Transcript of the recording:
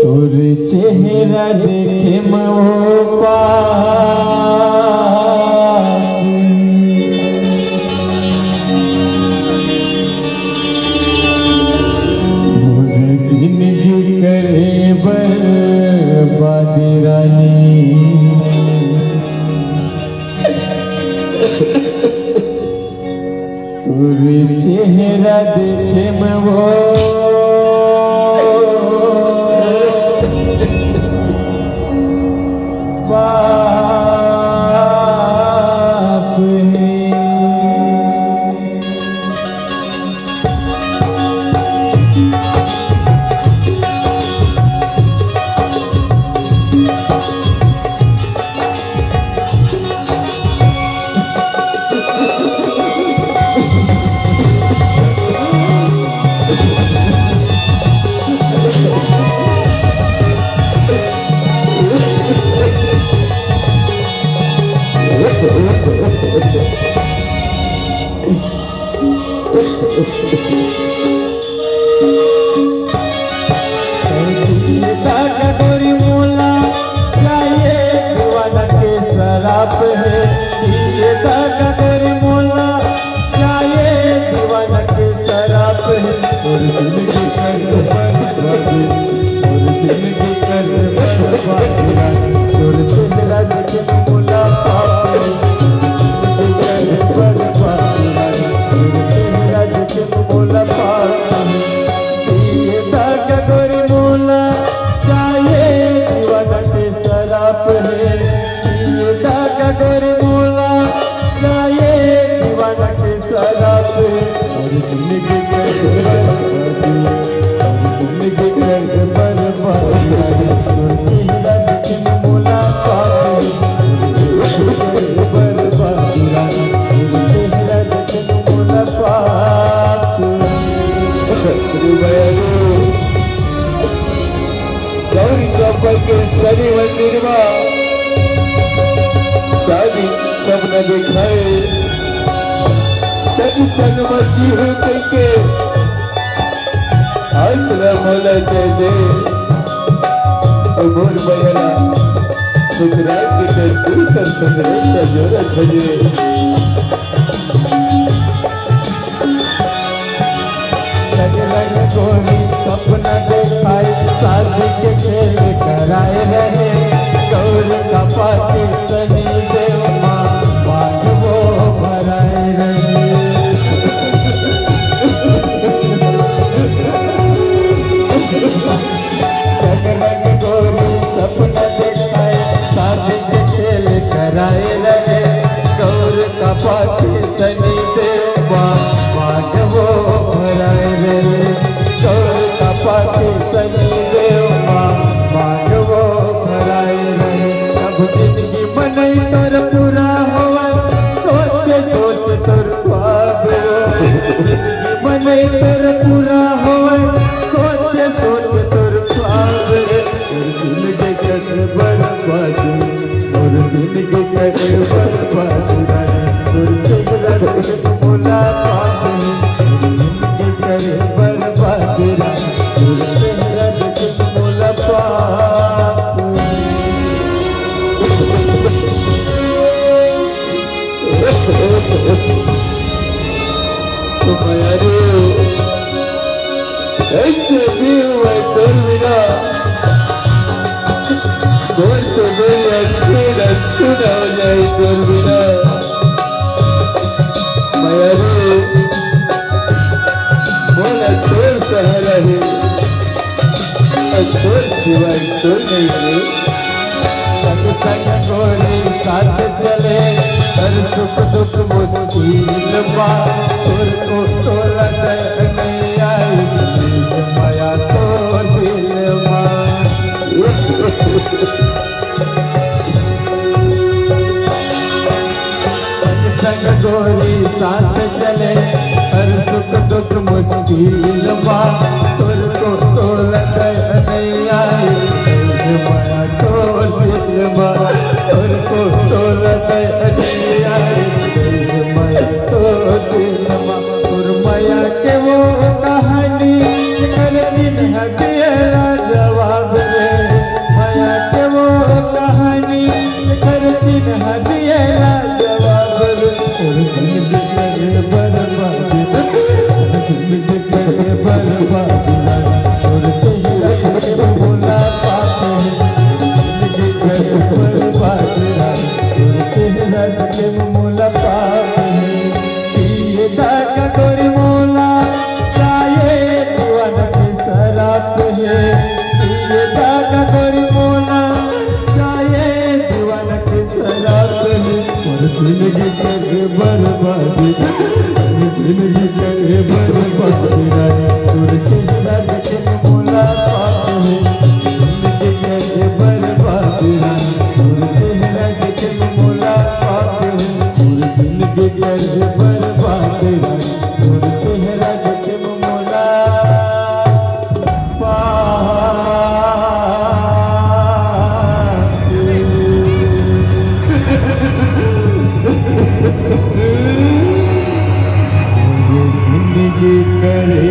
तोर चेहरा देखे मऊपा जिंदगी करे बर्बाद रानी। तोर चेहरा देखे मैं वो पाप है। गोरी मोला चाहिए दीवाना के शराब है। ये गोरी मोला चाहिए दीवाना के शराब है। और जिंदगी कर बर्बादी, और जिंदगी कर बर्बादी, और चेहरा देखे मोला पाप है। गोरी मोला चाहिए दीवाना के शराब और जिंदगी कर बर्बादी, जिंदगी कर बर्बादी, चेहरा देखे मोला पाप बर्बादी, चेहरा देखे मोला पाप। गौरी चौपल के शनि मंदिर में शादी सपना दिखाए सच संग मस्ती हो करके आसरा मोला दे दे और बोल बगला सुधराई के कर तू सब सुधरे जोरा खजे। गोरी सपना देखाए शादी के खेल कराए रहे। गौरी का पाती सनी देव माँ बात वो भराए रहे। जगमग गोरी सपना देखाए शादी के खेल कराए रहे। गौरी का पाती सनी देव माँ बात वो भराए रहे। गौरी का पाती सनी देव माँ बात वो भराए रहे। जिंदगी मनई तोर पूरा होवा सोच सोच तोर ख्वाब। जिंदगी मनई तोर पूरा होवा सोच सोच तोर ख्वाब। और जिंदगी कर बर्बादी, और जिंदगी कर बर्बादी, तोर चेहरा देखे मोला पाप है। जिंदगी कर बर्बादी, तोर चेहरा देखे मोला पाप। तुम्हारे ऐसे भी हुए तोर बिना बोल तो मेरी अच्छी सुना हो जाए तोर बिना। मायारे बोला तोर सहारा है और तोर सिवाय तोर नहीं है। संग संग गोरी साथ चले हर सुख दुख मुश्किल बा। तोर को तोरा नहीं आई माया तो दिल माँ। संग संग गोरी साथ चले हर सुख दुख मुश्किल बा। तोर को तोरा नहीं आई माया तो दिल माँ। तोर को तोरा नहीं आई माया तो दिल माँ। और माया के वो कहानी कर दिन हटिया जवाब रे माया के वो कहानी कर दिन हटिया जवाब रे और जिंदगी करे बर्बाद जिंदगी करे बर्बाद और तेरा के बोला पाप है जिंदगी करे बर्बाद और तेरा के बोला पाप है ये दागा गोरी मोला चाहे दीवान की शराब है ये दागा गोरी मोला चाहे दीवान की शराब है और जिंदगी करे बर्बाद जिंदगी करे बर्बाद और तेरा के मोला पाप है जिंदगी करे बर्बाद और तेरा के मोला पाप है और जिंदगी करे बर्बाद और तेरा के मोला जिंदगी करे